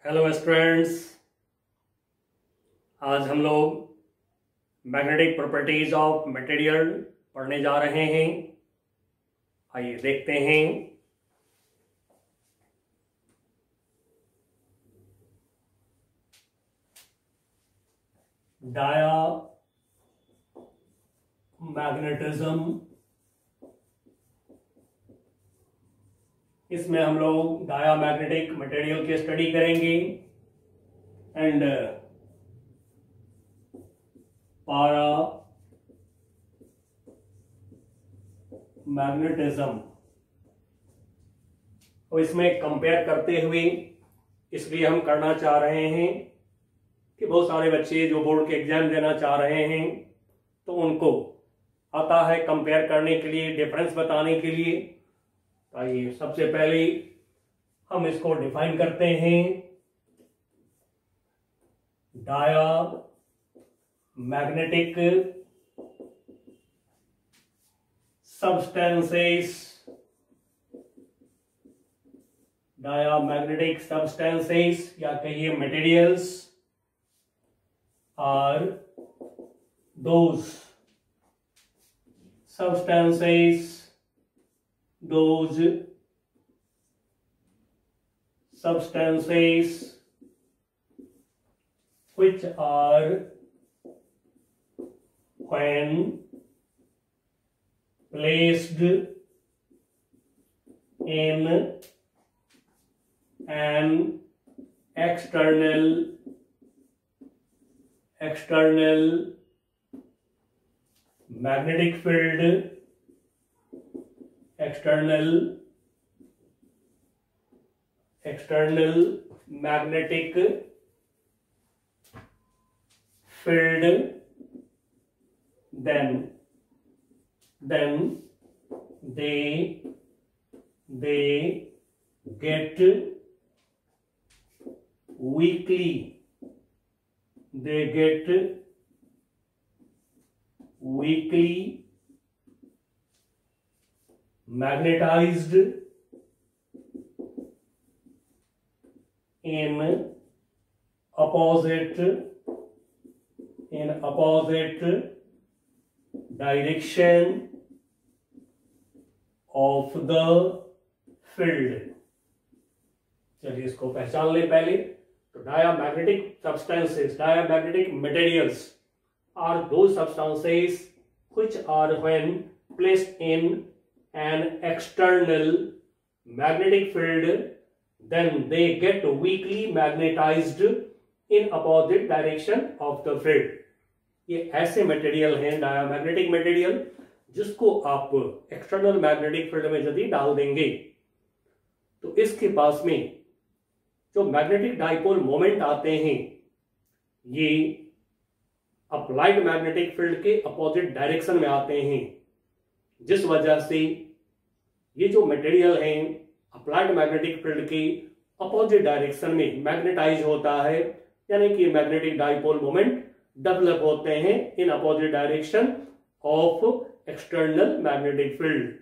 Hello students. आज हम लोग मैग्नेटिक प्रॉपर्टीज ऑफ मटेरियल पढ़ने जा रहे हैं। आइए देखते हैं। डाया मैग्नेटिज्म, इसमें हम लोग डायामैग्नेटिक मटेरियल की स्टडी करेंगे एंड पारा मैग्नेटिज्म। और इसमें कंपेयर करते हुए इसलिए हम करना चाह रहे हैं कि बहुत सारे बच्चे जो बोर्ड के एग्जाम देना चाह रहे हैं तो उनको आता है कंपेयर करने के लिए, डिफरेंस बताने के लिए। आइए सबसे पहले हम इसको डिफाइन करते हैं। Diamagnetic substances, diamagnetic substances या कहिए materials are those substances which are when placed in an external magnetic field, external magnetic field, then they get weakly magnetized in opposite direction of the field। चलिए इसको पहचान ले पहले। तो diamagnetic substances, diamagnetic materials are those substances which are when placed in an external magnetic field, then they get weakly magnetized in opposite direction of the field। ये ऐसे material हैं diamagnetic material जिसको आप एक्सटर्नल मैग्नेटिक फील्ड में यदि डाल देंगे तो इसके पास में जो मैग्नेटिक डाइपोल मोमेंट आते हैं ये अप्लाइड मैग्नेटिक फील्ड के अपोजिट डायरेक्शन में आते हैं, जिस वजह से ये जो मटेरियल है अप्लाइड मैग्नेटिक फील्ड के अपोजिट डायरेक्शन में मैग्नेटाइज होता है, यानी कि मैग्नेटिक डाइपोल मोमेंट डेवलप होते हैं in opposite direction of external magnetic field.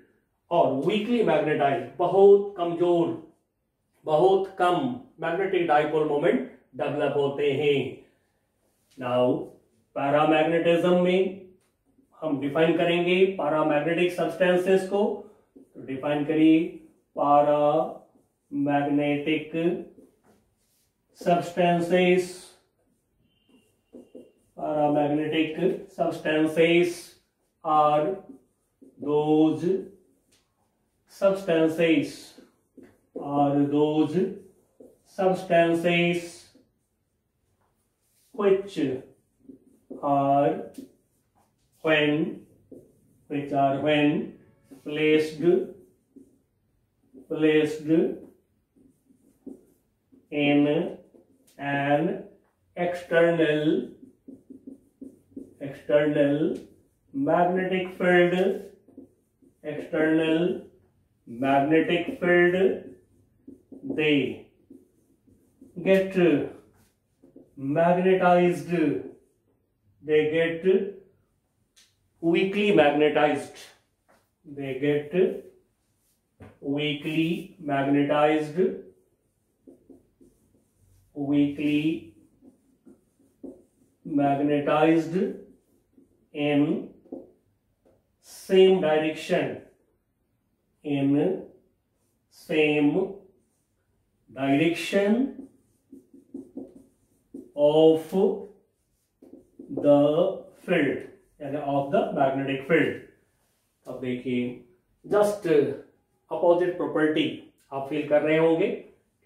और वीकली मैग्नेटाइज, बहुत कमजोर, बहुत कम मैग्नेटिक डाइपोल मोमेंट डेवलप होते हैं। नाउ पैरामैग्नेटिज्म में हम डिफाइन करेंगे पैरामैग्नेटिक सब्सटेंसेस को। तो डिफाइन करिए paramagnetic substances. Paramagnetic substances are those substances which are when placed in an external magnetic field, they get magnetized, weakly magnetized, weakly magnetized in same direction, in same direction of the field, यानी of the magnetic field. अब देखिए just opposite property आप feel कर रहे होंगे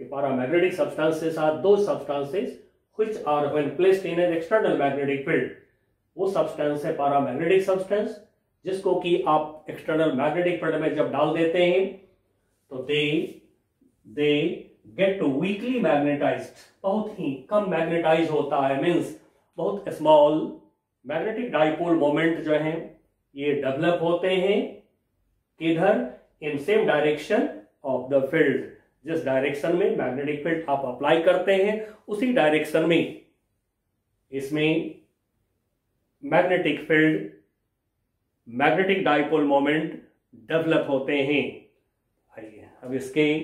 कि paramagnetic substances are those substances which are when placed in an external magnetic field. वो substance है पैरामैग्नेटिक सब्सटेंस जिसको कि आप एक्सटर्नल मैग्नेटिक फील्ड में जब डाल देते हैं तो they get to weakly magnetized, बहुत ही कम मैग्नेटाइज होता है, मींस बहुत स्मॉल मैग्नेटिक डाइपोल मोमेंट जो है ये डेवलप होते हैं किधर, in same direction of the field. जिस डायरेक्शन में मैग्नेटिक फील्ड आप अप्लाई करते हैं उसी डायरेक्शन में इसमें magnetic field, magnetic dipole moment develop होते हैं। आइए अब इसके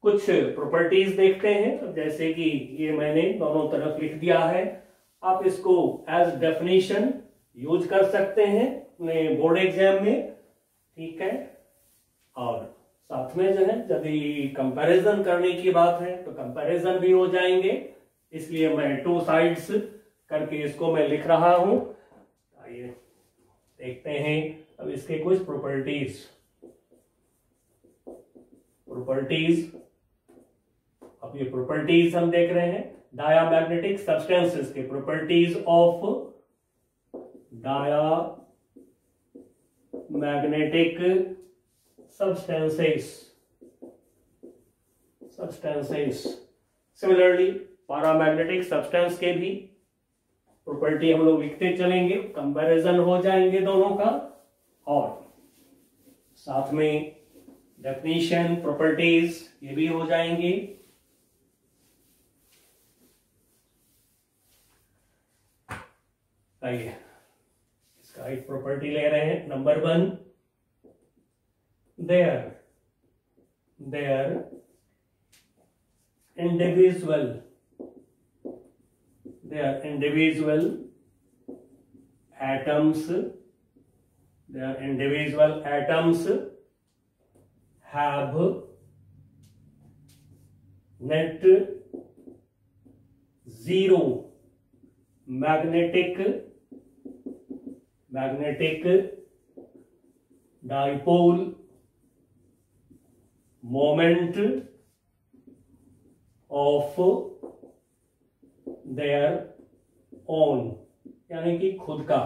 कुछ प्रॉपर्टीज देखते हैं। तो जैसे कि ये मैंने दोनों तरफ लिख दिया है, आप इसको एज डेफिनेशन यूज कर सकते हैं अपने बोर्ड एग्जाम में, ठीक है। और साथ में जो है यदि कंपैरिजन करने की बात है तो कंपैरिजन भी हो जाएंगे, इसलिए मैं टू साइड्स करके इसको मैं लिख रहा हूं। आइए देखते हैं अब इसके कुछ प्रॉपर्टीज। अब ये प्रॉपर्टीज हम देख रहे हैं डायामैग्नेटिक सब्सटेंसेस के properties of diamagnetic substances। Similarly paramagnetic substance के भी प्रॉपर्टी हम लोग लिखते चलेंगे, कंपैरिजन हो जाएंगे दोनों का, और साथ में डेफिनेशन प्रॉपर्टीज ये भी हो जाएंगी। आइए इसका एक प्रॉपर्टी ले रहे हैं, number 1, their individual atoms have net zero magnetic dipole moment of their own, यानी कि खुद का।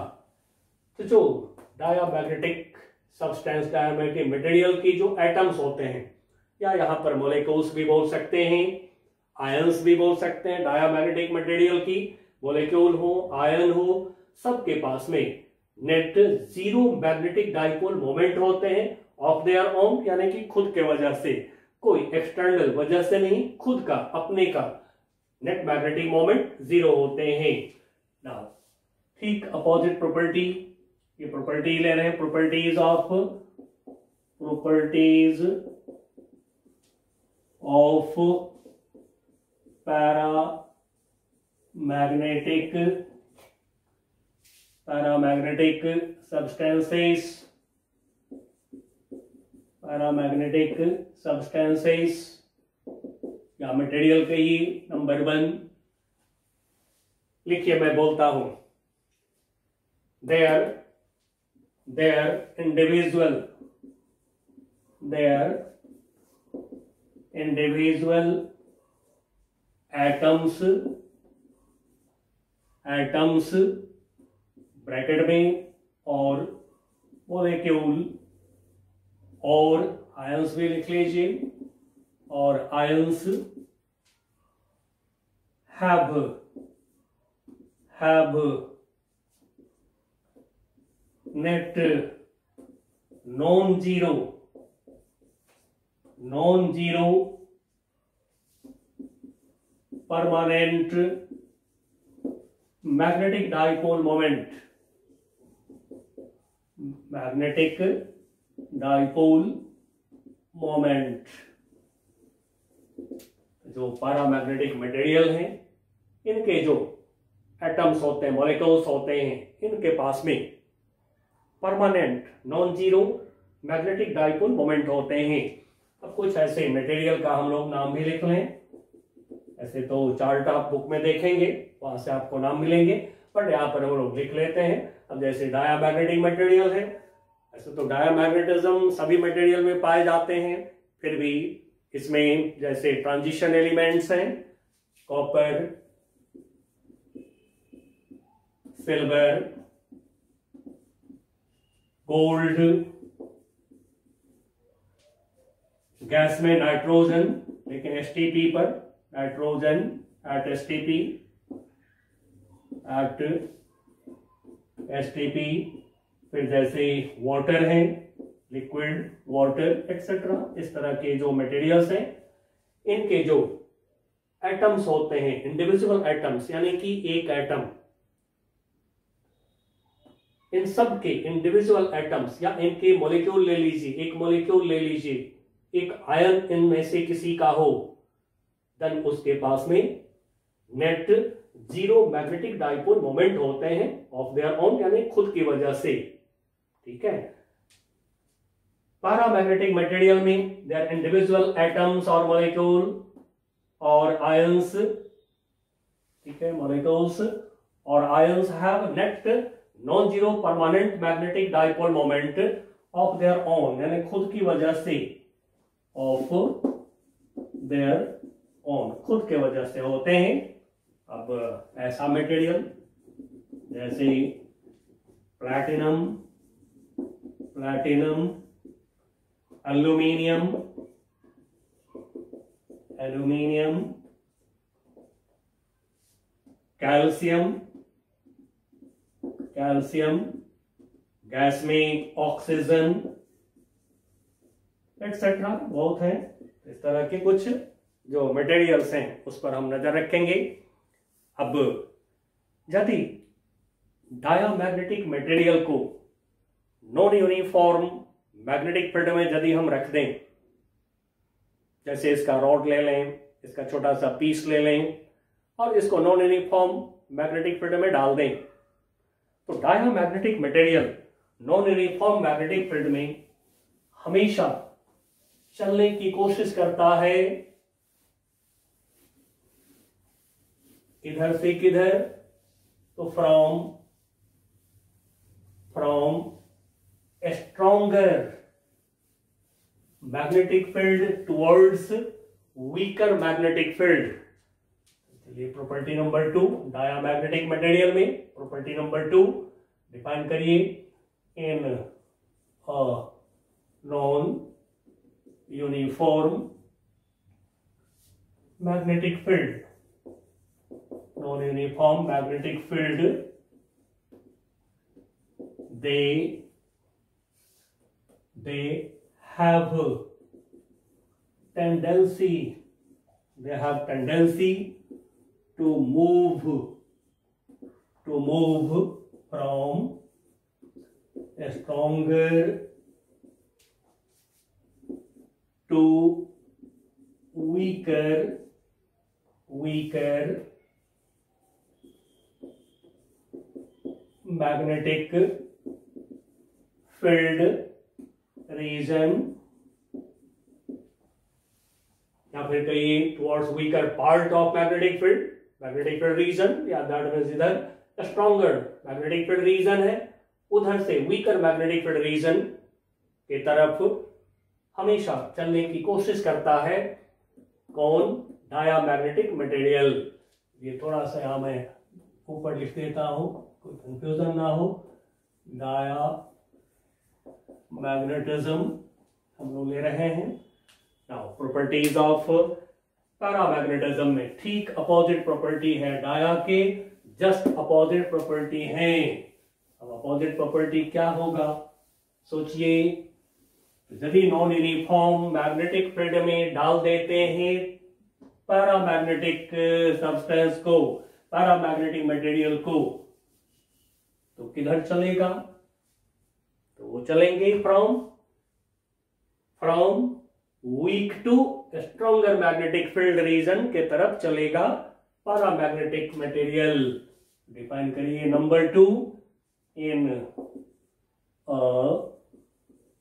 तो जो डायामैग्नेटिक सब्सटेंस, डायामैग्नेटिक मटेरियल की जो एटम्स होते हैं, या यहां पर मोलेक्यूल्स भी बोल सकते हैं, आयंस भी बोल सकते हैं, डायामैग्नेटिक मटेरियल की मोलेक्यूल हो, आयन हो, सबके पास में net zero magnetic dipole moment होते हैं ऑफ देयर ओन, यानी कि खुद के वजह से, कोई एक्सटर्नल वजह से नहीं, खुद का, अपने का नेट मैग्नेटिक मोमेंट जीरो होते हैं। नाउ ठीक अपोजिट प्रॉपर्टी, ये प्रॉपर्टी ले रहे हैं, प्रॉपर्टीज ऑफ पैरामैग्नेटिक सब्सटेंसेस या मटेरियल के ही। नंबर 1 लिखिए, मैं बोलता हूं, their individual atoms ब्रैकेट में, और मोलेक्यूल और आयंस भी लिख लीजिए, और ions have net non-zero permanent magnetic dipole moment, जो पैरामैग्नेटिक मटेरियल हैं, इनके जो एटम्स होते हैं, मॉलिक्यूल्स होते हैं, इनके पास में permanent non zero magnetic dipole moment होते हैं। अब कुछ ऐसे मटेरियल का हम लोग नाम भी लिख लें। ऐसे तो चार्ट आप बुक में देखेंगे, वहां से आपको नाम मिलेंगे, बट यहाँ पर हम लोग लिख लेते हैं। अब जैसे डायामैग्नेटिक मटेरियल है, ऐसे तो डायामैग्नेटिज्म सभी मटेरियल में पाए जाते हैं, फिर भी इसमें जैसे ट्रांजिशन एलिमेंट्स हैं, कॉपर, सिल्वर, गोल्ड, गैस में नाइट्रोजन, लेकिन एसटीपी पर, नाइट्रोजन एट एसटीपी, फिर जैसे वाटर है, लिक्विड वाटर एक्सेट्रा, इस तरह के जो मटेरियल्स हैं, इनके जो एटम्स होते हैं, इंडिविजुअल एटम्स, यानी कि एक एटम, इन सब के इंडिविजुअल एटम्स या इनके मॉलिक्यूल ले लीजिए, एक मॉलिक्यूल ले लीजिए, एक आयन इनमें से किसी का हो, देन उसके पास में net zero magnetic dipole moment होते हैं ऑफ देयर ओन, यानी खुद की वजह से। ठीक है, पैरामैग्नेटिक मटेरियल में देयर इंडिविजुअल एटम्स और मॉलिक्यूल और आयंस, ठीक है, मॉलिक्यूल्स और ions have net non zero permanent magnetic dipole moment of their own, यानी खुद की वजह से, ऑफ देयर ओन, खुद के वजह से होते हैं। अब ऐसा मटेरियल जैसे प्लैटिनम, एल्यूमिनियम, कैल्शियम, गैस में ऑक्सीजन एक्सेट्रा, बहुत है। इस तरह के कुछ जो मटेरियल्स हैं उस पर हम नजर रखेंगे। अब यदि डायामैग्नेटिक मटेरियल को नॉन यूनिफॉर्म मैग्नेटिक फील्ड में यदि हम रख दें, जैसे इसका रॉड ले लें, इसका छोटा सा पीस ले लें और इसको नॉन यूनिफॉर्म मैग्नेटिक फील्ड में डाल दें, तो diamagnetic material non uniform magnetic field में हमेशा चलने की कोशिश करता है। किधर से किधर? तो from a stronger magnetic field towards weaker magnetic field। चलिए प्रॉपर्टी नंबर 2 डायामैग्नेटिक मटेरियल में, प्रॉपर्टी नंबर 2 डिफाइन करिए। इन non uniform magnetic field, non uniform magnetic field, they have tendency to move from a stronger to weaker magnetic field region, या फिर कहिए towards weaker part of magnetic field region, या that means इधर stronger magnetic field region है, उधर से weaker magnetic field region के तरफ हमेशा चलने की कोशिश करता है। कौन? Diamagnetic material. ये थोड़ा सा यहां मैं ऊपर लिख देता हूं, कोई कंफ्यूजन ना हो। डाया मैग्नेटिज्म हम लोग ले रहे हैं। नाउ प्रॉपर्टीज ऑफ पैरामैग्नेटिज्म में ठीक अपोजिट प्रॉपर्टी है डाया के, जस्ट अपोजिट प्रॉपर्टी है। अब अपोजिट प्रॉपर्टी क्या होगा सोचिए। यदि नॉन यूनिफॉर्म मैग्नेटिक फील्ड में डाल देते हैं पैरामैग्नेटिक सब्सटेंस को, पैरामैग्नेटिक मटेरियल को, तो किधर चलेगा? तो वो चलेंगे from weak to stronger magnetic field region के तरफ चलेगा पैरामैग्नेटिक मटेरियल। डिफाइन करिए number 2, in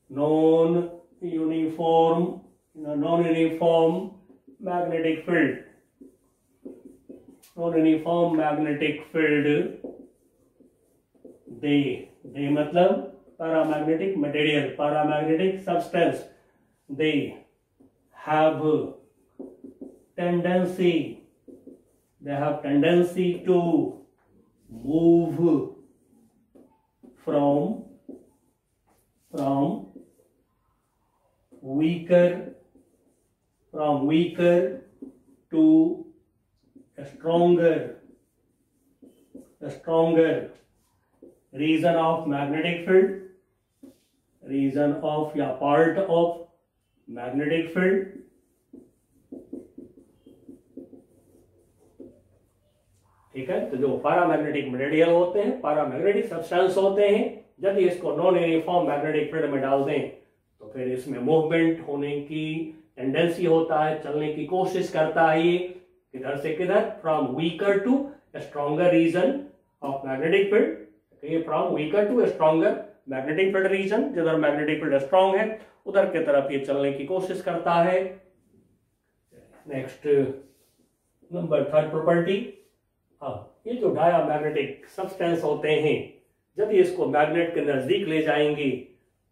non uniform magnetic field, non-uniform magnetic field, they मतलब paramagnetic material, paramagnetic substance, they have tendency to move from weaker to stronger region of magnetic field, region of या part of magnetic field, ठीक है। तो जो paramagnetic material होते हैं, paramagnetic substance होते हैं, यदि इसको नॉन यूनिफॉर्म मैग्नेटिक फील्ड में डाल दें तो फिर इसमें मूवमेंट होने की टेंडेंसी होता है, चलने की कोशिश करता है ये किधर से किधर, from weaker to stronger region of magnetic field. ये from weaker to stronger magnetic field region, जिधर मैग्नेटिक फील्ड स्ट्रॉन्ग है उधर की तरफ ये चलने की कोशिश करता है। नेक्स्ट नंबर 3 प्रॉपर्टी, ये जो डायामैग्नेटिक सब्सटेंस होते हैं, यदि इसको मैग्नेट के नजदीक ले जाएंगे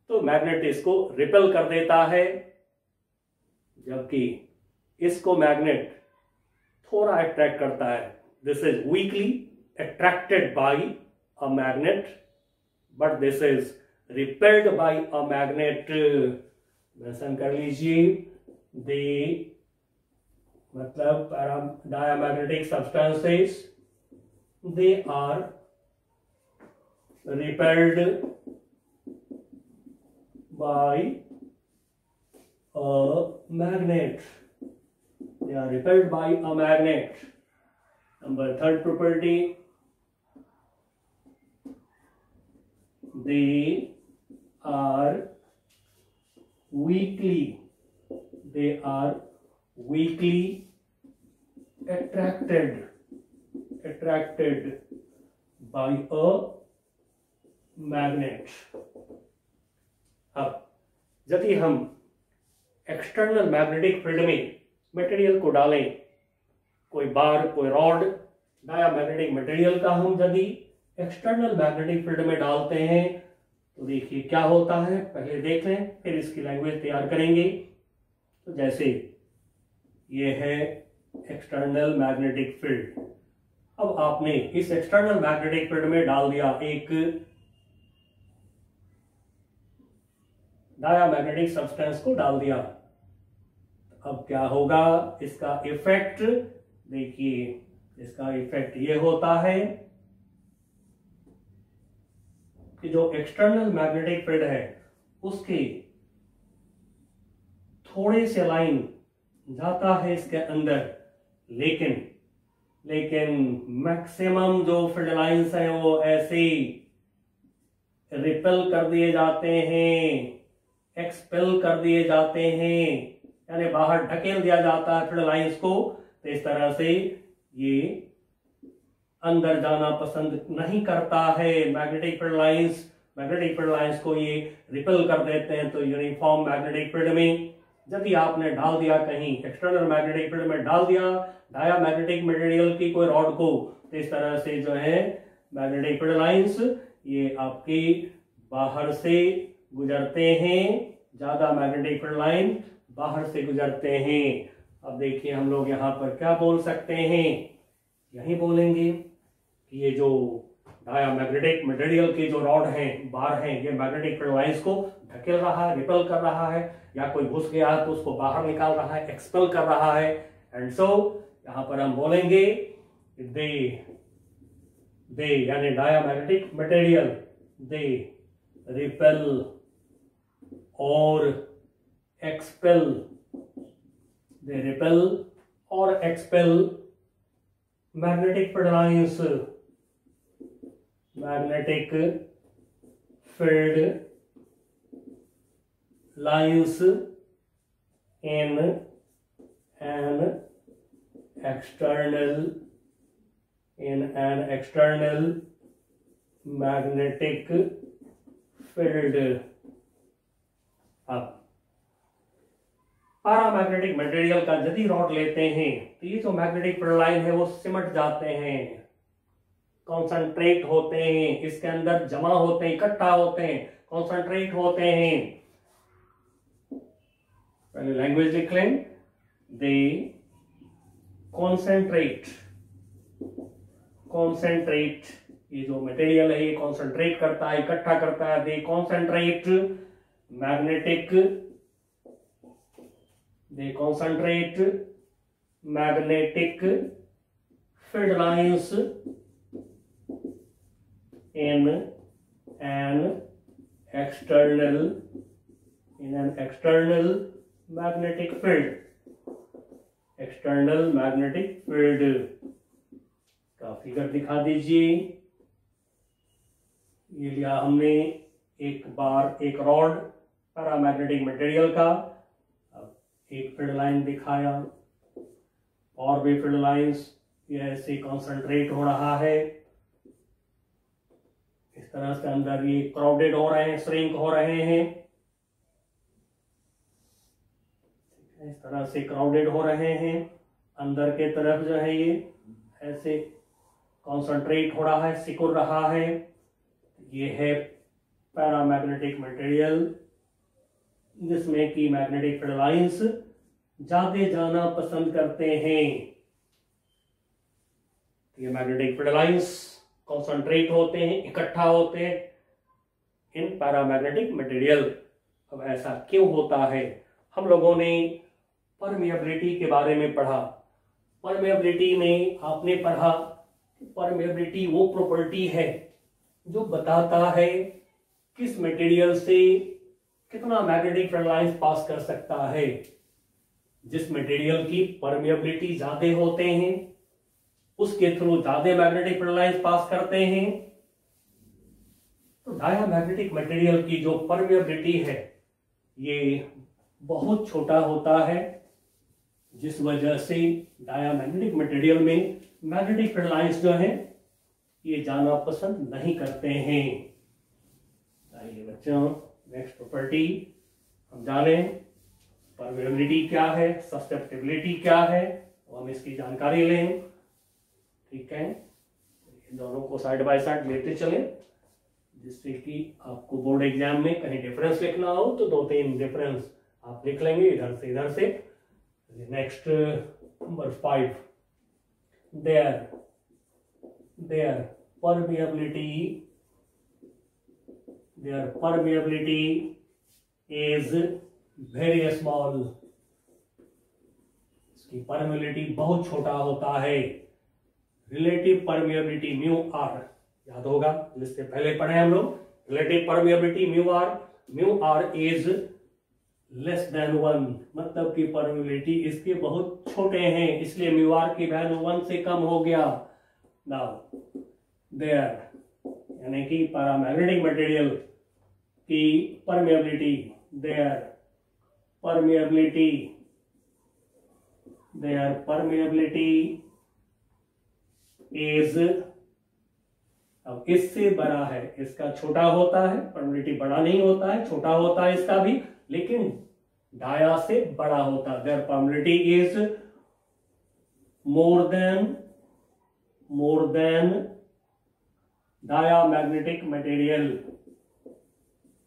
तो मैग्नेट इसको रिपेल कर देता है, जबकि इसको मैग्नेट थोड़ा अट्रैक्ट करता है। This is weekly attracted by a magnet, but this is repelled by a magnet. Mention कर लीजिए, द मतलब diamagnetic substances, they are repelled by a magnet. They are repelled by a magnet. Number 3 property, they are weakly attracted by a magnet। अब यदि हम external magnetic field में material को डालें, कोई बार, कोई रॉड, डायामैग्नेटिक मटेरियल का हम यदि एक्सटर्नल मैग्नेटिक फील्ड में डालते हैं तो देखिए क्या होता है, पहले देख लें फिर इसकी लैंग्वेज तैयार करेंगे। तो जैसे ये है एक्सटर्नल मैग्नेटिक फील्ड, अब आपने इस एक्सटर्नल मैग्नेटिक फील्ड में डाल दिया एक डायामैग्नेटिक सब्सटेंस को डाल दिया। अब क्या होगा, इसका इफेक्ट देखिए, इसका इफेक्ट ये होता है कि जो एक्सटर्नल मैग्नेटिक फील्ड है उसके थोड़े से लाइन जाता है इसके अंदर, लेकिन मैक्सिमम जो फील्ड लाइंस हैं वो ऐसे रिपेल कर दिए जाते हैं, एक्सपेल कर दिए जाते हैं, यानी बाहर ढकेल दिया जाता है फील्ड लाइंस को। तो इस तरह से ये अंदर जाना पसंद नहीं करता है। मैग्नेटिक फील्ड लाइंस को ये रिपेल कर देते हैं। तो यूनिफॉर्म मैग्नेटिक फील्ड में यदि आपने डाल दिया, कहीं एक्सटर्नल मैग्नेटिक फील्ड में डाल दिया डायामैग्नेटिक मटेरियल की कोई रॉड को, तो इस तरह से जो है मैग्नेटिक फील्ड लाइंस ये आपकी बाहर से गुजरते हैं, ज्यादा मैग्नेटिक फील्ड लाइन बाहर से गुजरते हैं। अब देखिए हम लोग यहाँ पर क्या बोल सकते हैं, यही बोलेंगे कि ये जो डायामैग्नेटिक मटेरियल के जो रॉड हैं, बार हैं, ये मैग्नेटिक फील्ड लाइंस को ढकेल रहा है, रिपेल कर रहा है, या कोई घुस गया है तो उसको बाहर निकाल रहा है, एक्सपेल कर रहा है। एंड सो यहां पर हम बोलेंगे दे यानी डायामैग्नेटिक मटेरियल दे रिपेल और एक्सपेल, दे रिपेल और expel magnetic field lines, magnetic field lines in an external magnetic field. अब पैरामैग्नेटिक मटेरियल का यदि रॉड लेते हैं तो ये जो मैग्नेटिक फील्ड लाइन है वो सिमट जाते हैं, कॉन्सेंट्रेट होते हैं, इसके अंदर जमा होते हैं, इकट्ठा होते हैं, कॉन्सेंट्रेट होते हैं। पहले लैंग्वेज लिख लें, दे कॉन्सेंट्रेट, ये जो मटेरियल है ये कॉन्सेंट्रेट करता है, इकट्ठा करता है। They concentrate magnetic field lines in an external magnetic field का फिगर दिखा दीजिए। ये लिया हमने एक बार एक रॉड पैरामैग्नेटिक मटेरियल का, अब एक फील्ड लाइन दिखाया और भी फील्ड लाइंस ये ऐसे कॉन्सेंट्रेट हो रहा है, इस तरह से अंदर ये क्राउडेड हो रहे हैं, श्रिंक हो रहे हैं, इस तरह से क्राउडेड हो रहे हैं। अंदर के तरफ जो है ये ऐसे कॉन्सेंट्रेट हो रहा है, सिकुड़ रहा है। ये है पैरामैग्नेटिक मटेरियल जिसमें कि मैग्नेटिक फील्ड लाइंस ज्यादा जाना पसंद करते हैं। ये मैग्नेटिक फील्ड लाइंस कॉन्सेंट्रेट होते हैं, इकट्ठा होते हैं इन पैरामैग्नेटिक मटेरियल। अब ऐसा क्यों होता है? हम लोगों ने परमिएबिलिटी के बारे में पढ़ा। परमिएबिलिटी में आपने पढ़ा परमिएबिलिटी वो प्रॉपर्टी है जो बताता है किस मटेरियल से कितना मैग्नेटिक फील्ड लाइंस पास कर सकता है। जिस मटेरियल की परमिएबिलिटी ज्यादा होते हैं उसके थ्रू ज्यादा मैग्नेटिक फील्ड लाइंस पास करते हैं। तो डायामैग्नेटिक मटेरियल की जो परमिएबिलिटी है ये बहुत छोटा होता है, जिस वजह से डायामैग्नेटिक मटेरियल में मैग्नेटिक फील्ड लाइंस जो है ये जाना पसंद नहीं करते हैं। आइए बच्चों, नेक्स्ट प्रॉपर्टी हम जाने परमिएबिलिटी क्या है, ससेप्टिबिलिटी क्या है, तो हम इसकी जानकारी लें। ठीक है, इन दोनों को साइड बाय साइड लेते चले, जिससे कि आपको बोर्ड एग्जाम में कहीं डिफरेंस लिखना हो तो 2-3 डिफरेंस आप लिख लेंगे इधर से। Next number 5, their permeability is very small। इसकी परमिएबिलिटी बहुत छोटा होता है। रिलेटिव परमिएबिलिटी म्यू आर याद होगा, जिससे पहले पढ़े हम लोग। Relative permeability mu r is less than 1, मतलब कि परमिएबिलिटी इसके बहुत छोटे हैं, इसलिए म्यू आर की वैल्यू 1 से कम हो गया। नाउ देयर यानी कि पैरामैग्नेटिक मटेरियल की परमिएबिलिटी, देयर परमिएबिलिटी इज, अब इससे बड़ा है, इसका छोटा होता है, परमिएबिलिटी बड़ा नहीं होता है, छोटा होता है इसका भी, लेकिन डाया से बड़ा होता है। Their permeability is more than diamagnetic material,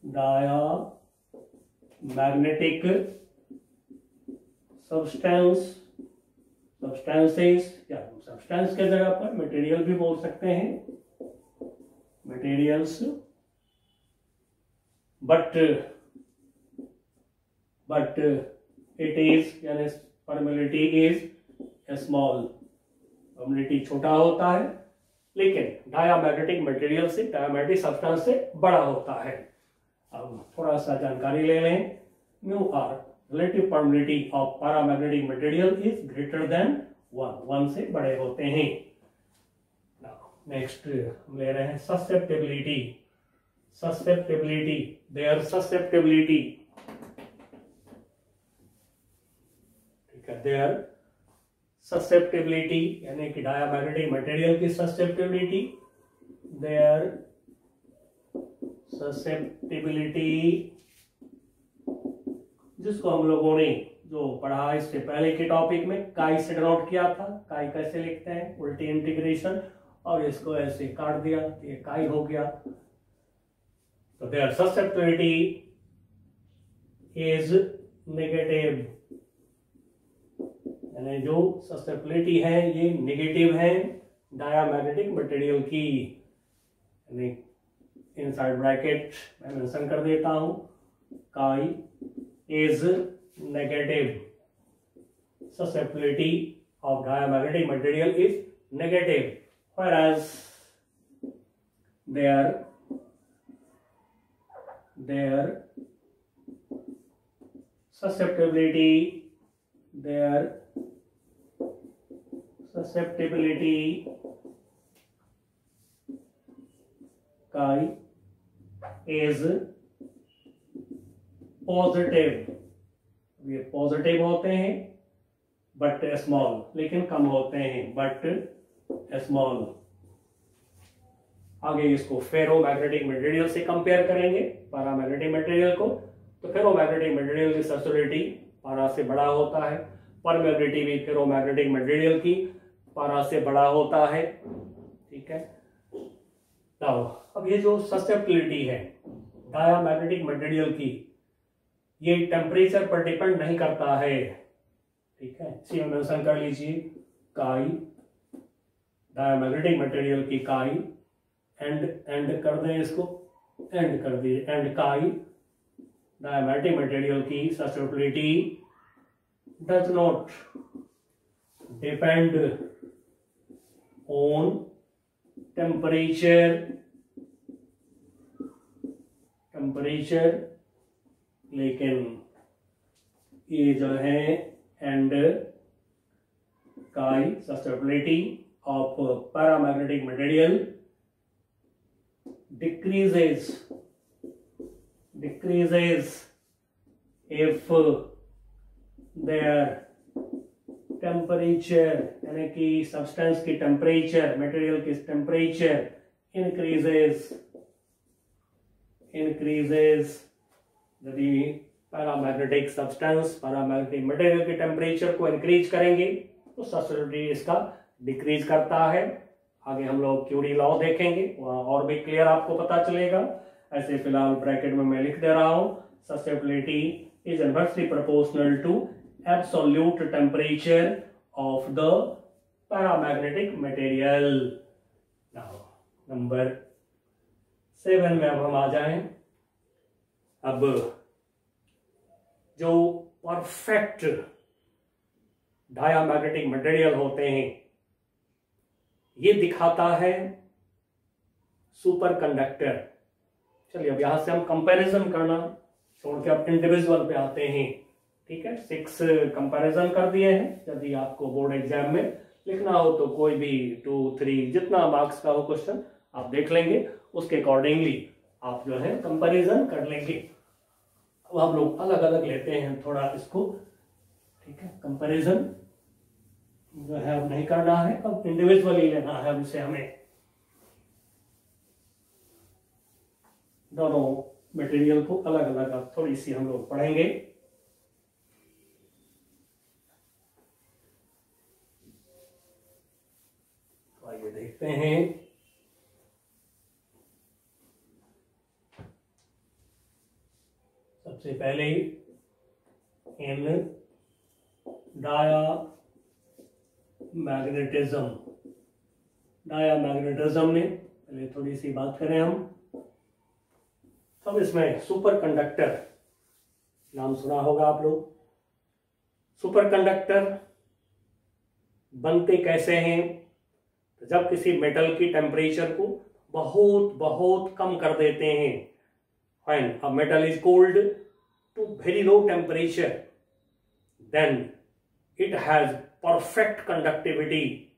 diamagnetic substances या सब्सटेंस के जगह पर मटेरियल भी बोल सकते हैं, मटेरियल्स। बट इट इज यानी परमिएबिलिटी इज स्मॉल, परमिएबिलिटी छोटा होता है, लेकिन डायामैग्नेटिक मटेरियल से, डायामैग्नेटिक सब्सटेंस से बड़ा होता है। अब थोड़ा सा जानकारी ले लें। Mu r relative permeability of paramagnetic material is greater than 1 से बड़े होते हैं। नेक्स्ट हम ले रहे हैं ससेप्टिबिलिटी, देयर ससेप्टिबिलिटी। ठीक है, देयर ससेप्टिबिलिटी यानी कि डायामैग्नेटिक मटेरियल की ससेप्टिबिलिटी, देयर ससेप्टिबिलिटी, जिसको हम लोगों ने जो पढ़ा इससे पहले के टॉपिक में काई से डिनोट किया था। काई कैसे लिखते हैं, उल्टी इंटीग्रेशन, और इसको ऐसे काट दिया, ये काई हो गया। तो देयर ससेप्टिबिलिटी इज नेगेटिव, यानी जो ससेप्टिबिलिटी है ये नेगेटिव है डायामैग्नेटिक मटेरियल की, यानी इनसाइड ब्रैकेट मैं मेंशन कर देता हूं, काई is negative, susceptibility of diamagnetic material is negative, whereas their susceptibility chi is positive, ये पॉजिटिव होते हैं बट स्मॉल, लेकिन कम होते हैं बट स्मॉल। आगे इसको फेरोमैग्नेटिक मटेरियल से कंपेयर करेंगे, पैरामैग्नेटिक मटेरियल को। तो फेरोमैग्नेटिक मटेरियल की ससेप्टिबिलिटी पारा से बड़ा होता है, परमेबिलिटी भी फेरोमैग्नेटिक मटेरियल की पारा से बड़ा होता है, ठीक है। तो अब ये जो ससेप्टिबिलिटी है डायामैग्नेटिक मटेरियल की, ये टेम्परेचर पर डिपेंड नहीं करता है, ठीक है। इसी में मेंशन कर लीजिए, काई डायामैग्नेटिक मटेरियल की काई, एंड कर दें इसको, एंड कर दिए, एंड काई डायामैग्नेटिक मटेरियल की susceptibility does not depend on temperature, लेकिन ये जो है एंड काई susceptibility of paramagnetic material decreases if their temperature, यानी कि सब्सटेंस की टेम्परेचर, मटेरियल की टेम्परेचर increases यदि पैरामैग्नेटिक सब्सटेंस, पैरामैग्नेटिक मटेरियल के टेम्परेचर को इंक्रीज करेंगे तो ससेप्टिबिलिटी इसका डिक्रीज करता है। आगे हम लोग क्यूरी लॉ देखेंगे, वहां और भी क्लियर आपको पता चलेगा। ऐसे फिलहाल ब्रैकेट में मैं लिख दे रहा हूं, susceptibility is inversely proportional to absolute temperature of the paramagnetic material. Number 7 में अब हम आ जाएं। अब जो परफेक्ट डायामैग्नेटिक मटेरियल होते हैं, ये दिखाता है सुपर कंडक्टर। चलिए अब यहां से हम कंपैरिजन करना छोड़ के अब इंडिविजुअल पे आते हैं, ठीक है। 6 कंपैरिजन कर दिए हैं। यदि आपको बोर्ड एग्जाम में लिखना हो तो कोई भी 2, 3 जितना मार्क्स का हो क्वेश्चन आप देख लेंगे, उसके अकॉर्डिंगली आप जो है कंपैरिजन कर लेंगे। अब हम लोग अलग अलग लेते हैं थोड़ा इसको, ठीक है। कंपैरिजन जो है अब नहीं करना है, अब इंडिविजुअली लेना है। अब इसे हमें दोनों मटेरियल को अलग अलग अब थोड़ी सी हम लोग पढ़ेंगे। तो आइए देखते हैं। सबसे पहले इन डायामैग्नेटिज्म में पहले थोड़ी सी बात करें हम। तब इसमें सुपर कंडक्टर नाम सुना होगा आप लोग। सुपर कंडक्टर बनते कैसे हैं? तो जब किसी मेटल की टेम्परेचर को बहुत बहुत कम कर देते हैं, when a metal is cooled to very low temperature, then it has perfect conductivity,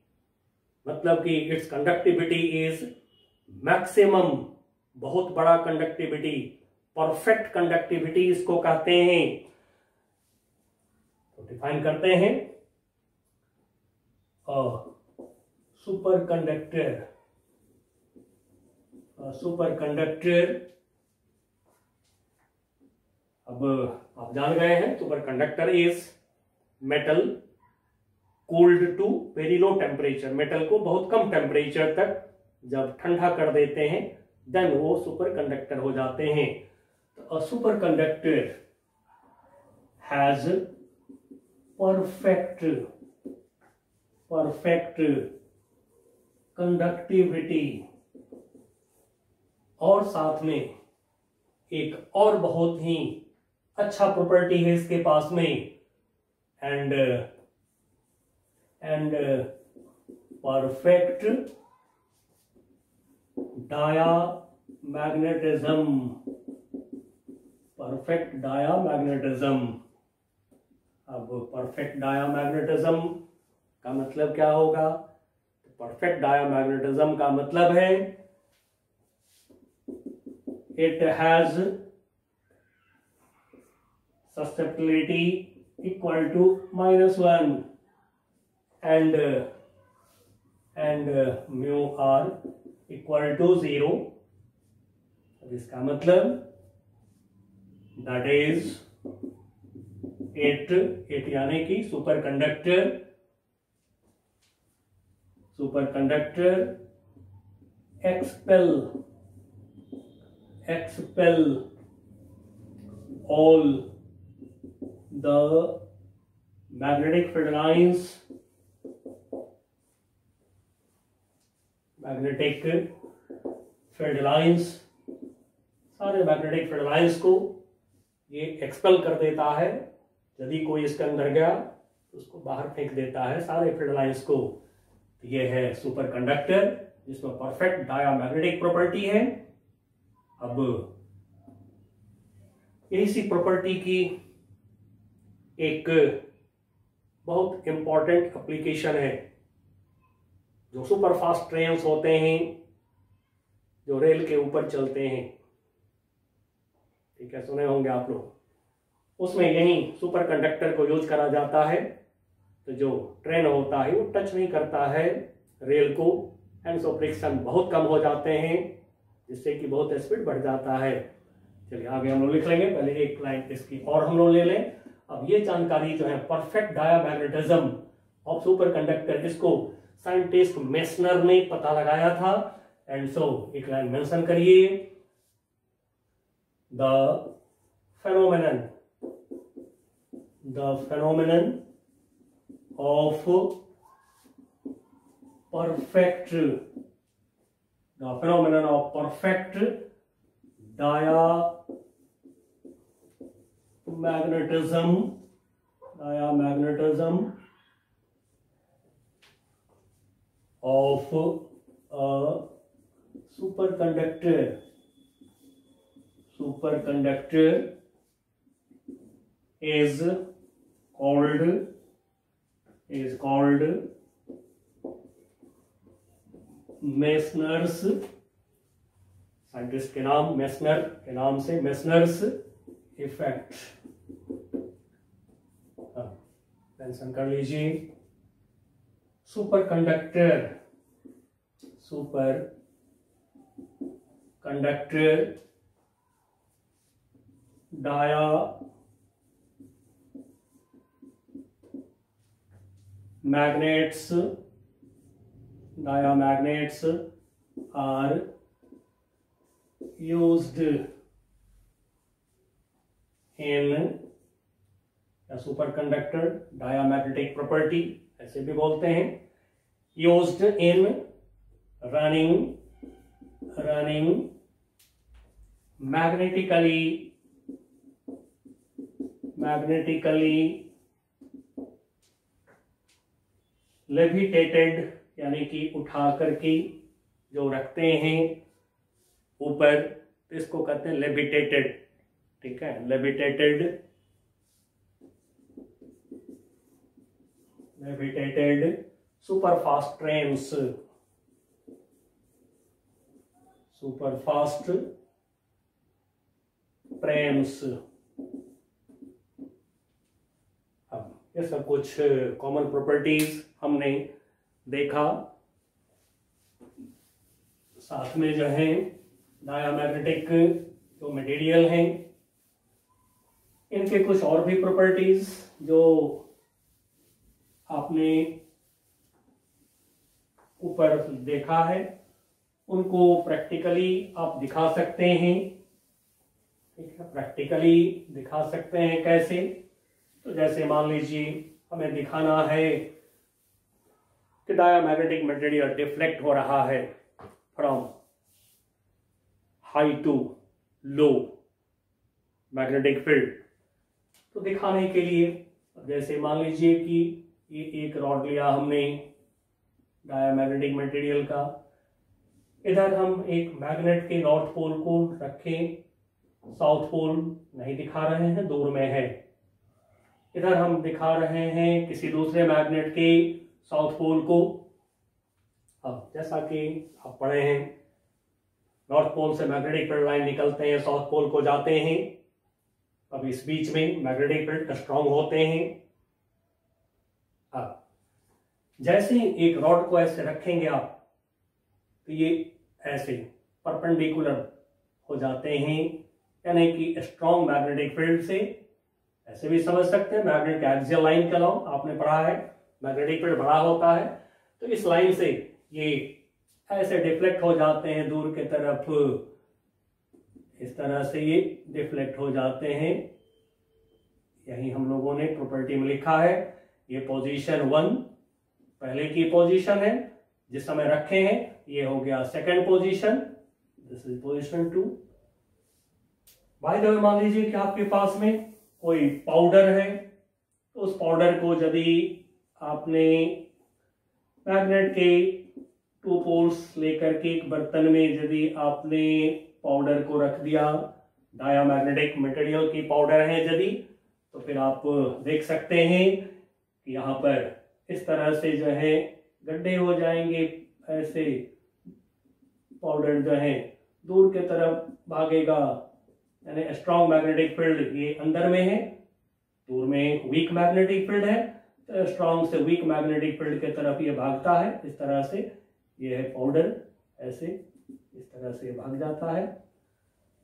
मतलब कि its conductivity is maximum, बहुत बड़ा कंडक्टिविटी, परफेक्ट कंडक्टिविटी इसको कहते हैं। तो डिफाइन करते हैं सुपर कंडक्टर। अब आप जान गए हैं superconductor is metal cooled to very low temperature. Metal को बहुत कम टेम्परेचर तक जब ठंडा कर देते हैं देन वो सुपर कंडक्टर हो जाते हैं। तो super conductor has perfect conductivity, और साथ में एक और बहुत ही अच्छा प्रॉपर्टी है इसके पास में, एंड परफेक्ट डायामैग्नेटिज्म। अब परफेक्ट डायामैग्नेटिज्म का मतलब क्या होगा? परफेक्ट डायामैग्नेटिज्म का मतलब है it has susceptibility equal to -1 and mu r equal to 0। अब इसका मतलब दैट इज इट यानी कि super conductor expel all the magnetic field lines सारे मैग्नेटिक फील्ड लाइंस को ये एक्सपेल कर देता है। यदि कोई इसके अंदर गया तो उसको बाहर फेंक देता है सारे फील्ड लाइंस को। तो ये है सुपर कंडक्टर जिसमें परफेक्ट डायामैग्नेटिक प्रॉपर्टी है। अब इसी प्रॉपर्टी की एक बहुत इंपॉर्टेंट एप्लीकेशन है जो सुपर फास्ट ट्रेन्स होते हैं जो रेल के ऊपर चलते हैं, ठीक है, सुने होंगे आप लोग। उसमें यही सुपर कंडक्टर को यूज करा जाता है। तो जो ट्रेन होता है वो टच नहीं करता है रेल को, एंड सो फ्रिक्शन बहुत कम हो जाते हैं जिससे कि बहुत स्पीड बढ़ जाता है। चलिए आगे हम लोग लिख लेंगे, पहले एक लाइन इसकी और हम लोग ले लें। अब ये जानकारी जो है perfect diamagnetism of superconductor, जिसको साइंटिस्ट मेसनर ने पता लगाया था, एंड सो एक लाइन मेंशन करिए, the phenomenon of perfect diamagnetism of a superconductor is called Meissner's, scientist के नाम मेसनर के नाम से मेसनर्स इफेक्ट मेंशन कर लीजिए। Super conductor diamagnets are used in a superconductor diamagnetic property, ऐसे भी बोलते हैं, used in running magnetically levitated, यानी कि उठा करके जो रखते हैं ऊपर, इसको कहते हैं लेविटेटेड, ठीक है, लेविटेटेड सुपर फास्ट ट्रेन्स। अब ये सब कुछ कॉमन प्रॉपर्टीज हमने देखा। साथ में जो है डायामैग्नेटिक जो मटेरियल हैं इनके कुछ और भी प्रॉपर्टीज जो आपने ऊपर देखा है उनको प्रैक्टिकली आप दिखा सकते हैं। ठीक है, प्रैक्टिकली दिखा सकते हैं कैसे? तो जैसे मान लीजिए हमें दिखाना है कि डायामैग्नेटिक मटेरियल डिफ्लेक्ट हो रहा है from high to low magnetic field. तो दिखाने के लिए जैसे मान लीजिए कि ये एक रॉड लिया हमने डायामैग्नेटिक मटेरियल का, इधर हम एक मैग्नेट के नॉर्थ पोल को रखें, साउथ पोल नहीं दिखा रहे हैं, दूर में है। इधर हम दिखा रहे हैं किसी दूसरे मैग्नेट के साउथ पोल को। अब जैसा कि आप पढ़े हैं नॉर्थ पोल से मैग्नेटिक फील्ड लाइन निकलते हैं, साउथ पोल को जाते हैं। अब इस बीच में मैग्नेटिक फील्ड स्ट्रांग होते हैं। अब जैसे एक रॉड को ऐसे रखेंगे आप तो ये ऐसे परपेंडिकुलर हो जाते हैं, यानी कि स्ट्रांग मैग्नेटिक फील्ड से। ऐसे भी समझ सकते हैं मैग्नेट का एक्सियल लाइन का लॉ आपने पढ़ा है, मैग्नेटिक फील्ड बड़ा होता है तो इस लाइन से ये ऐसे डिफ्लेक्ट हो जाते हैं दूर की तरफ, इस तरह से ये डिफ्लेक्ट हो जाते हैं। यही हम लोगों ने प्रॉपर्टी में लिखा है। ये पोजीशन 1 पहले की पोजीशन है जिस समय रखे हैं, ये हो गया second position, this is position 2। By the way मान लीजिए कि आपके पास में कोई पाउडर है, तो उस पाउडर को यदि आपने मैग्नेट के 2 पोल्स लेकर के एक बर्तन में यदि आपने पाउडर को रख दिया, डायामैग्नेटिक मटेरियल की पाउडर है यदि, तो फिर आप देख सकते हैं कि यहाँ पर इस तरह से जो है गड्ढे हो जाएंगे, ऐसे पाउडर जो है दूर की तरफ भागेगा, यानी स्ट्रॉन्ग मैग्नेटिक फील्ड ये अंदर में है, दूर में वीक मैग्नेटिक फील्ड है, तो स्ट्रॉन्ग से वीक मैग्नेटिक फील्ड की तरफ ये भागता है। इस तरह से ये है पाउडर, ऐसे इस तरह से भाग जाता है।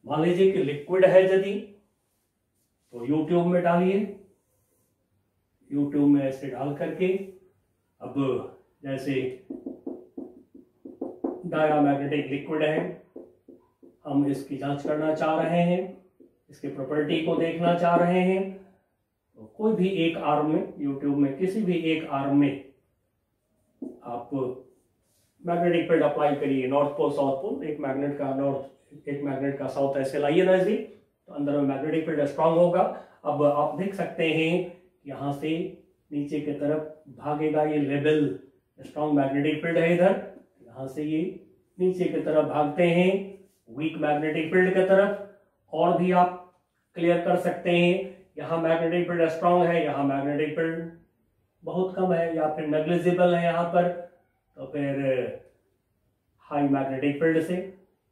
मान लीजिए कि लिक्विड है यदि, तो यू ट्यूब में डालिए, यू ट्यूब में ऐसे डाल करके अब जैसे डायामैग्नेटिक लिक्विड है, हम इसकी जांच करना चाह रहे हैं, इसकी प्रॉपर्टी को देखना चाह रहे हैं, तो कोई भी एक आर्म में, यूट्यूब में किसी भी एक आर्म में आप मैग्नेटिक फील्ड अप्लाई करिए, नॉर्थ पोल साउथ पोल, एक मैग्नेट का नॉर्थ एक मैग्नेट का साउथ ऐसे लाइए नजदीक, तो अंदर में मैग्नेटिक फील्ड स्ट्रांग होगा। अब आप देख सकते हैं यहां से नीचे की तरफ भागेगा, ये लेवल स्ट्रांग मैग्नेटिक फील्ड है इधर, यहां से ये नीचे की तरफ भागते हैं वीक मैग्नेटिक फील्ड की तरफ। और भी आप क्लियर कर सकते हैं, यहाँ मैग्नेटिक फील्ड स्ट्रांग है, यहाँ मैग्नेटिक फील्ड बहुत कम है या फिर नेग्लिजिबल है यहाँ पर, तो फिर हाई मैग्नेटिक फील्ड से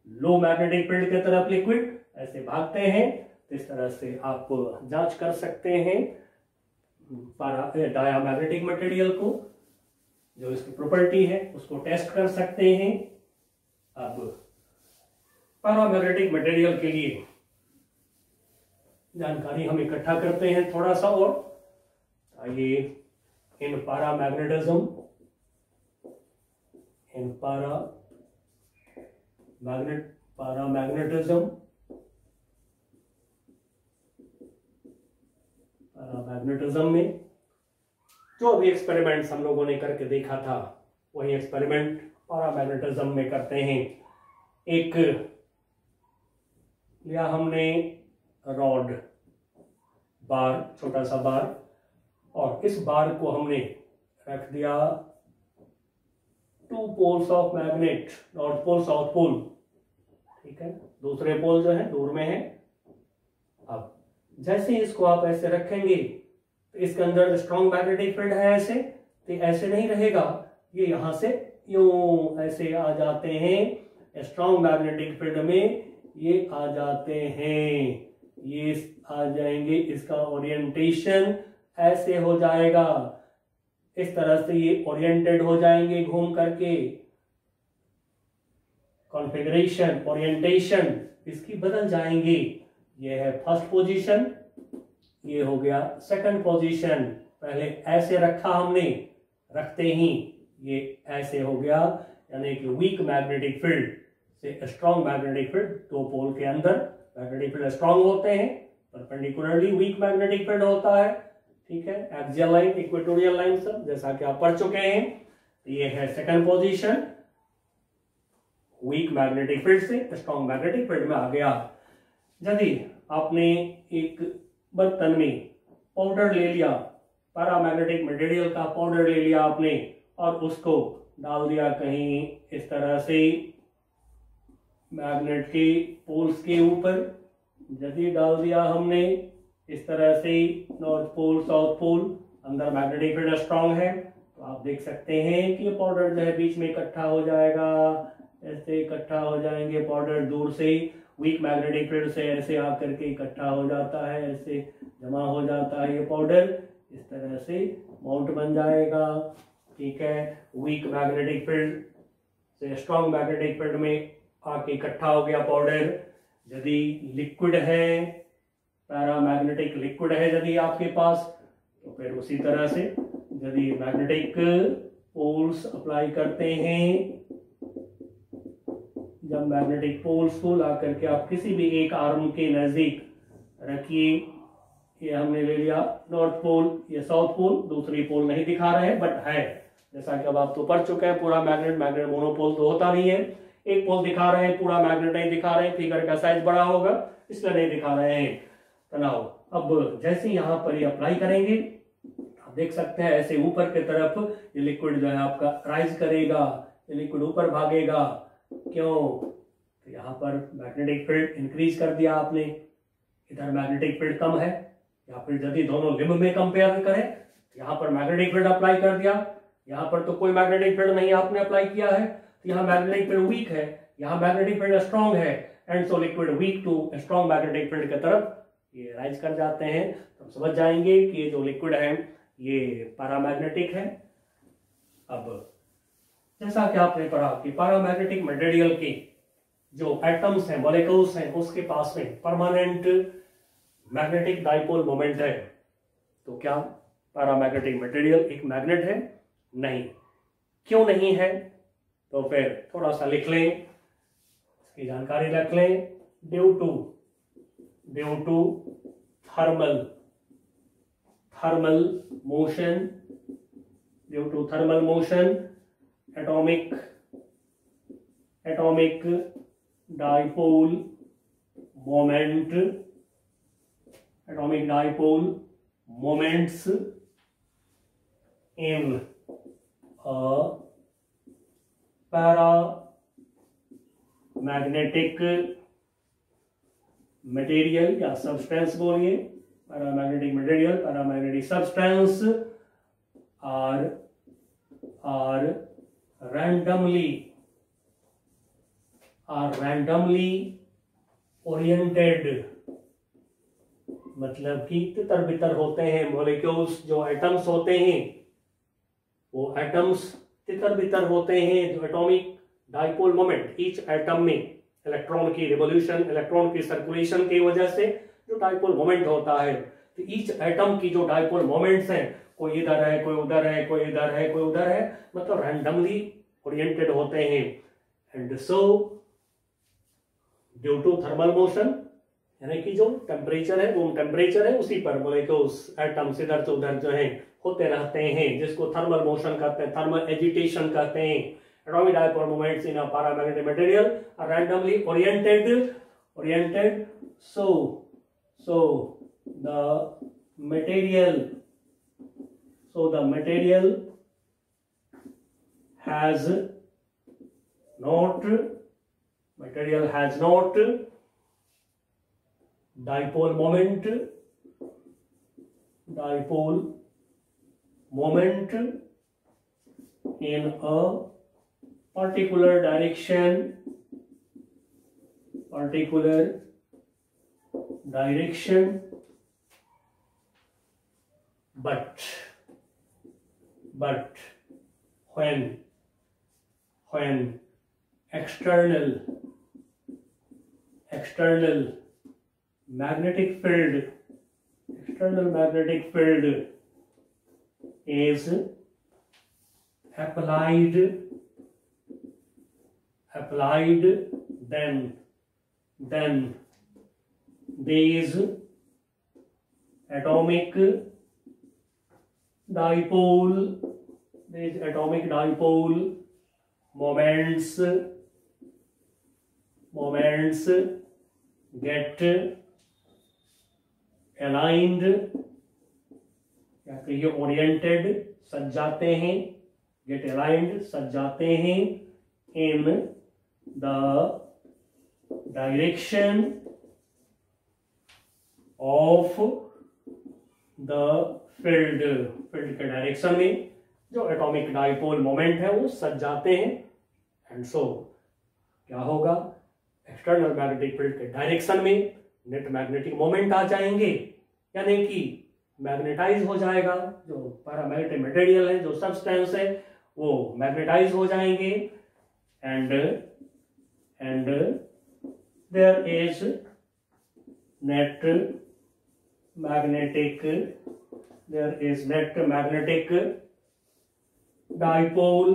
लो मैग्नेटिक फील्ड की तरफ लिक्विड ऐसे भागते हैं। तो इस तरह से आप जांच कर सकते हैं डायामैग्नेटिक मटेरियल को, जो इसकी प्रॉपर्टी है उसको टेस्ट कर सकते हैं। अब पैरामैग्नेटिक मटेरियल के लिए जानकारी हम इकट्ठा करते हैं थोड़ा सा और। आइए इन पैरामैग्नेटिज्म, इन पैरामैग्नेटिज्म में जो भी एक्सपेरिमेंट्स हम लोगों ने करके देखा था वही एक्सपेरिमेंट पैरामैग्नेटिज्म में करते हैं। एक लिया हमने रॉड, बार, छोटा सा बार, और इस बार को हमने रख दिया 2 poles of magnet, north pole south pole, ठीक है, दूसरे पोल जो है दूर में है। अब जैसे इसको आप ऐसे रखेंगे तो इसके अंदर स्ट्रॉन्ग मैग्नेटिक फील्ड है ऐसे, तो ऐसे नहीं रहेगा, ये यहां से यूं ऐसे आ जाते हैं स्ट्रॉन्ग मैग्नेटिक फील्ड में, ये आ जाते हैं, ये आ जाएंगे, इसका ओरिएंटेशन ऐसे हो जाएगा, इस तरह से ये ओरिएंटेड हो जाएंगे घूम करके। कॉन्फ़िगरेशन, ओरिएंटेशन इसकी बदल जाएंगी। ये है फर्स्ट पोजीशन, ये हो गया सेकंड पोजीशन। पहले ऐसे रखा हमने, रखते ही ये ऐसे हो गया, यानी कि वीक मैग्नेटिक फील्ड से स्ट्रॉन्ग मैग्नेटिक फील्ड। दो पोल के अंदर मैग्नेटिक फील्ड स्ट्रॉन्ग होते हैं, परपेंडिकुलरली वीक मैग्नेटिक फील्ड होता है। ठीक है, एक्सियल लाइन, इक्वेटोरियल लाइन सब जैसा कि आप पढ़ चुके हैं। तो ये है second position, weak magnetic field से स्ट्रॉन्ग मैग्नेटिक फील्ड में आ गया। यदि आपने एक बर्तन में पाउडर ले लिया, पैरामैग्नेटिक मटेरियल का पाउडर ले लिया आपने, और उसको डाल दिया कहीं इस तरह से मैग्नेट के पोल्स के ऊपर। यदि डाल दिया हमने इस तरह से नॉर्थ पोल साउथ पोल, अंदर मैग्नेटिक फील्ड स्ट्रांग है, तो आप देख सकते हैं कि ये पाउडर जो है बीच में इकट्ठा हो जाएगा, ऐसे इकट्ठा हो जाएंगे पाउडर। दूर से वीक मैग्नेटिक फील्ड से ऐसे आकर के इकट्ठा हो जाता है, ऐसे जमा हो जाता है ये पाउडर, इस तरह से माउंट बन जाएगा। ठीक है, वीक मैग्नेटिक फील्ड से स्ट्रॉन्ग मैग्नेटिक फील्ड में आके इकट्ठा हो गया पाउडर। यदि लिक्विड है, पैरामैग्नेटिक लिक्विड है यदि आपके पास, तो फिर उसी तरह से यदि मैग्नेटिक पोल्स अप्लाई करते हैं, जब मैग्नेटिक पोल्स को ला करके आप किसी भी एक आर्म के नजदीक रखिए, ये हमने ले लिया नॉर्थ पोल, ये साउथ पोल, दूसरी पोल नहीं दिखा रहे हैं बट है, जैसा कि अब आप तो पढ़ चुके हैं। पूरा मैग्नेट मोनोपोल तो होता नहीं है, एक पोल दिखा रहे हैं, पूरा मैग्नेट नहीं दिखा रहे हैं, फिगर का साइज बड़ा होगा इसलिए नहीं दिखा रहे हैं तनाव। अब जैसे यहाँ पर ये अप्लाई करेंगे, आप देख सकते हैं ऐसे ऊपर की तरफ ये लिक्विड जो है आपका राइज करेगा, ये लिक्विड ऊपर भागेगा। क्यों? तो यहाँ पर मैग्नेटिक फील्ड इंक्रीज कर दिया आपने, इधर मैग्नेटिक फील्ड कम है, या फिर यदि दोनों लिंब में कंपेयर करें, यहाँ पर मैग्नेटिक फील्ड अप्लाई कर दिया, यहाँ पर तो कोई मैग्नेटिक फील्ड नहीं आपने अप्लाई किया है, तो यहाँ मैग्नेटिक फील्ड वीक है, यहाँ मैग्नेटिक फील्ड स्ट्रॉन्ग है, and so liquid weak to strong magnetic field की तरफ ये राइज कर जाते हैं। तो हम समझ जाएंगे कि ये जो लिक्विड है ये पैरामैग्नेटिक है। अब जैसा कि आपने पढ़ा कि पैरामैग्नेटिक मटेरियल के जो एटम्स हैं, मॉलिक्यूल्स हैं, उसके पास में परमानेंट मैग्नेटिक डाइपोल मोमेंट है। तो क्या पैरामैग्नेटिक मटेरियल एक मैग्नेट है? नहीं। क्यों नहीं है? तो फिर थोड़ा सा लिख लें, इसकी जानकारी रख लें। Due to thermal motion atomic dipole moments in a paramagnetic material या substance बोलिए, paramagnetic material, paramagnetic substance are randomly oriented, मतलब कि तितर बितर होते हैं मॉलिक्यूल्स, जो एटम्स होते हैं वो एटम्स तितर बितर होते हैं। जो atomic dipole moment, each atom में इलेक्ट्रॉन की रिवोल्यूशन, इलेक्ट्रॉन की सर्कुलेशन की वजह से जो डाइपोल मोमेंट होता है, तो ईच एटम की जो डाइपोल मोमेंट्स हैं, कोई इधर है, कोई उधर है, कोई इधर है, कोई उधर है, मतलब रैंडमली ओरिएंटेड होते हैं। And so due to thermal motion, यानी कि जो टेम्परेचर है, रूम टेम्परेचर है, उसी पर मॉलिक्यूल्स एटम्स इधर से उधर जो है होते रहते हैं, जिसको थर्मल मोशन कहते हैं, थर्मल एजिटेशन कहते हैं। Atomic dipole moments in a paramagnetic material are randomly oriented so the material has not dipole moment in a particular direction but when external magnetic field is applied, then these atomic dipole moments get aligned या कहिए oriented, सज जाते हैं, gate aligned, सज जाते हैं in the direction of the field के direction में जो एटॉमिक डाइपोल मोमेंट है वो सज जाते हैं। एंड सो क्या होगा, एक्सटर्नल मैग्नेटिक फील्ड के डायरेक्शन में नेट मैग्नेटिक मोमेंट आ जाएंगे, यानी कि मैग्नेटाइज हो जाएगा, जो पैरामैग्नेटिक मटेरियल है, जो सब्सटेंस है, वो मैग्नेटाइज हो जाएंगे। And there is net magnetic dipole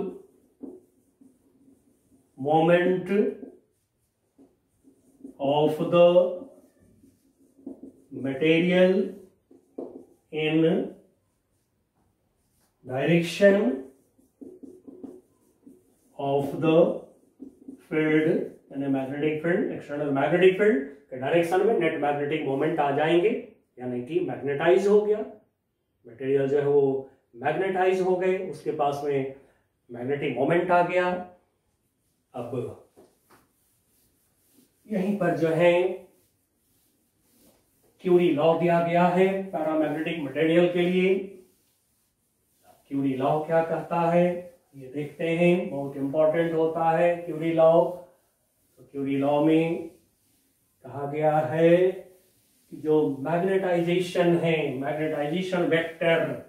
moment of the material in direction of the field, यानी magnetic field, external magnetic field के डायरेक्शन में नेट मैग्नेटिक मोमेंट आ जाएंगे, यानी कि मैग्नेटाइज हो गया मटेरियल, जो है वो मैग्नेटाइज हो गए, उसके पास में मैग्नेटिक मोमेंट आ गया। अब यहीं पर जो है क्यूरी लॉ दिया गया है पैरामैग्नेटिक मटेरियल के लिए। क्यूरी लॉ क्या कहता है ये देखते हैं, बहुत इंपॉर्टेंट होता है क्यूरी लॉ। तो क्यूरी लॉ में कहा गया है कि जो मैग्नेटाइजेशन है, magnetization vector,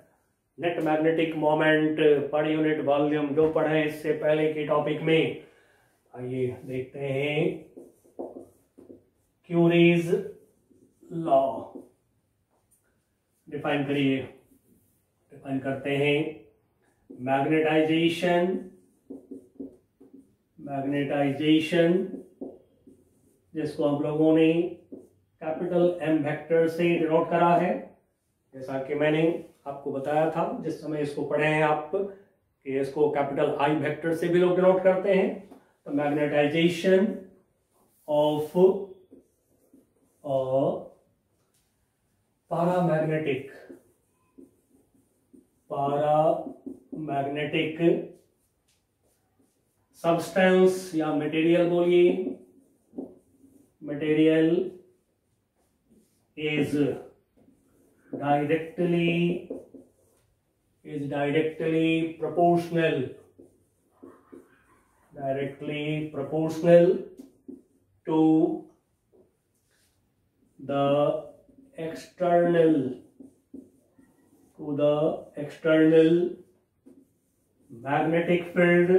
net magnetic moment per unit volume जो पढ़े इससे पहले के टॉपिक में, आइए देखते हैं क्यूरीज लॉ। डिफाइन करते हैं मैग्नेटाइजेशन, जिसको हम लोगों ने कैपिटल एम वेक्टर से डिनोट करा है, जैसा कि मैंने आपको बताया था जिस समय इसको पढ़े हैं आप, कि इसको कैपिटल आई वेक्टर से भी लोग डिनोट करते हैं। तो मैग्नेटाइजेशन ऑफ पैरामैग्नेटिक सब्सटेंस या मटेरियल, बोलिए material is directly proportional to the external magnetic field,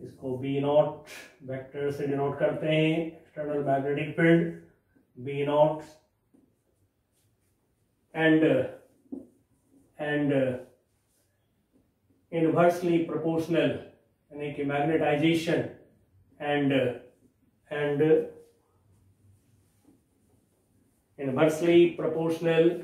इसको बी नॉट वेक्टर से डिनोट करते हैं, external magnetic field B naught, and inversely proportional, यानी कि magnetization and inversely proportional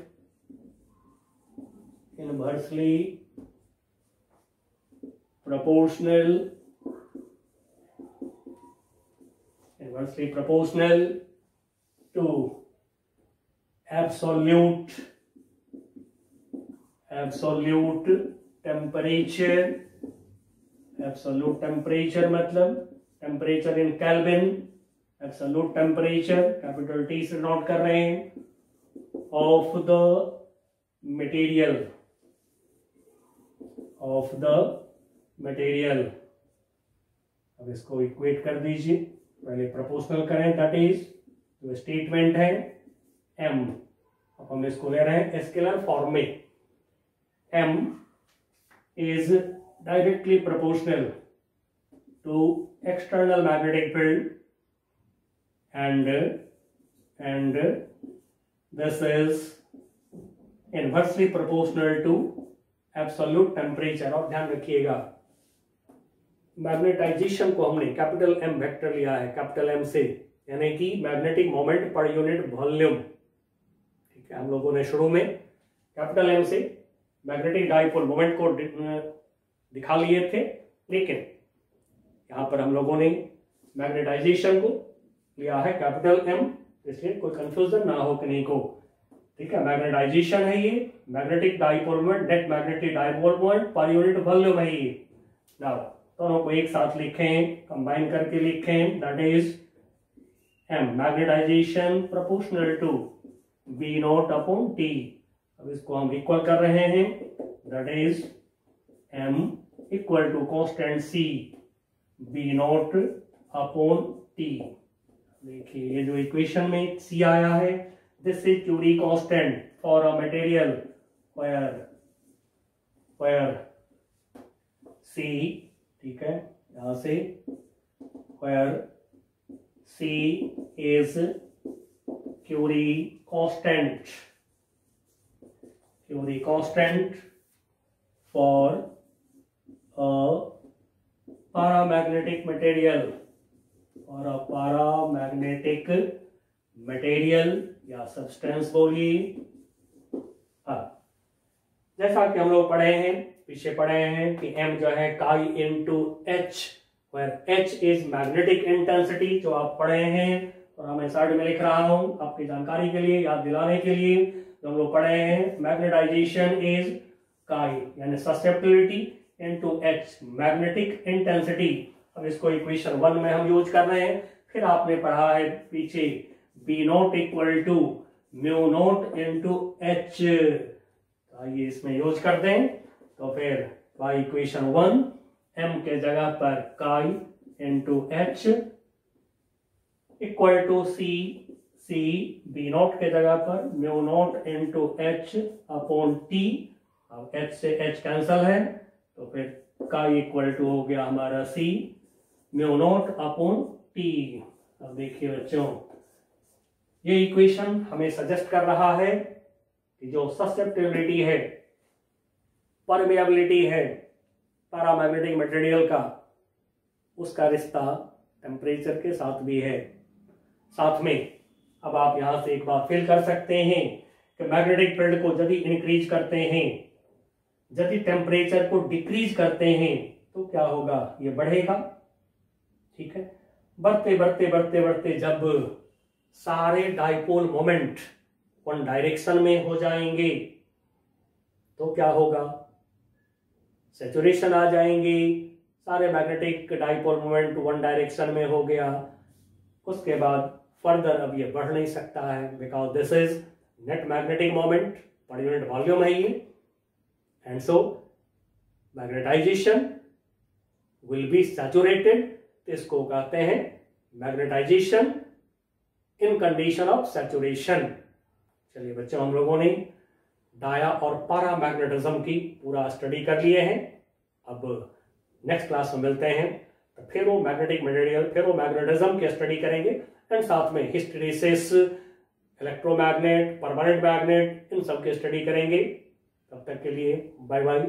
to absolute temperature मतलब temperature in kelvin, absolute temperature capital T से note कर रहे हैं, ऑफ द मटेरियल। अब इसको इक्वेट कर दीजिए, पहले प्रोपोर्शनल करें, दैट इज जो स्टेटमेंट है m, अब हम इसको ले रहे हैं स्केलर फॉर्म में, m is directly proportional to external magnetic field and this is inversely proportional to absolute temperature। और ध्यान रखिएगा मैग्नेटाइजेशन को हमने कैपिटल M वेक्टर लिया है, कैपिटल M से, यानी कि magnetic moment per unit volume. ठीक है, हम लोगों ने शुरू में कैपिटल M से मैग्नेटिक डाइपोल मोमेंट को दिखा लिए थे, लेकिन यहाँ पर हम लोगों ने मैग्नेटाइजेशन को लिया है कैपिटल M, इसलिए कोई कंफ्यूजन ना हो किन्हीं को। ठीक है, मैग्नेटाइजेशन है ये, magnetic dipole moment, net magnetic dipole moment per unit volume है ये। नाउ दोनों को एक साथ लिखें, कंबाइन करके लिखें, that is M magnetization proportional to V naught upon T। अब इसको हम इक्वल कर रहे हैं, that is M equal to constant C V naught upon T। देखिए ये जो इक्वेशन में C आया है, this is Curie constant for a material where C, ठीक है, यहां से where C is Curie constant for a paramagnetic material या सब्सटेंस बोलिए। जैसा कि हम लोग पढ़े हैं, पीछे पढ़े हैं कि M जो है काई into H, where H is magnetic intensity, जो आप पढ़े हैं, और मैं साइड में लिख रहा हूं आपकी जानकारी के लिए, याद दिलाने के लिए, जो हम लोग पढ़े हैं। मैग्नेटाइजेशन इज काई यानी susceptibility into H magnetic intensity. अब इसको इक्वेशन 1 में हम यूज कर रहे हैं। फिर आपने पढ़ा है पीछे B naught equal to mu naught into H, आइए इसमें यूज कर दें। तो फिर बाय इक्वेशन 1 M के जगह पर chi into H equal to C B naught के जगह पर mu naught into H upon T। अब H से H कैंसल है, तो फिर काई इक्वल टू हो गया हमारा C mu naught upon T। अब देखिए बच्चों, ये इक्वेशन हमें सजेस्ट कर रहा है कि जो ससेप्टिबिलिटी है, परमेबिलिटी है पैरामैग्नेटिक मटेरियल का, उसका रिश्ता टेम्परेचर के साथ भी है। साथ में अब आप यहां से एक बात फील कर सकते हैं कि मैग्नेटिक फील्ड को यदि इंक्रीज करते हैं, यदि टेम्परेचर को डिक्रीज करते हैं, तो क्या होगा, ये बढ़ेगा। ठीक है, बढ़ते बढ़ते बढ़ते बढ़ते जब सारे डाइपोल मोमेंट वन डायरेक्शन में हो जाएंगे, तो क्या होगा, सैचुरेशन आ जाएंगे। सारे magnetic dipole moment one direction में हो गया, उसके बाद फर्दर अब ये बढ़ नहीं सकता है, because this is net magnetic moment per unit volume है ये, and so magnetization will be saturated. इसको कहते हैं magnetization in condition of saturation. चलिए बच्चों, हम लोगों ने डाया और पैरामैग्नेटिज्म की पूरा स्टडी कर लिए हैं। अब नेक्स्ट क्लास में मिलते हैं, तो फेरो मैग्नेटिक मटेरियल, फेरो मैग्नेटिज्म की स्टडी करेंगे, एंड साथ में हिस्टेरेसिस, इलेक्ट्रोमैग्नेट, परमानेंट मैग्नेट, इन सब की स्टडी करेंगे। तब तक के लिए बाय बाय।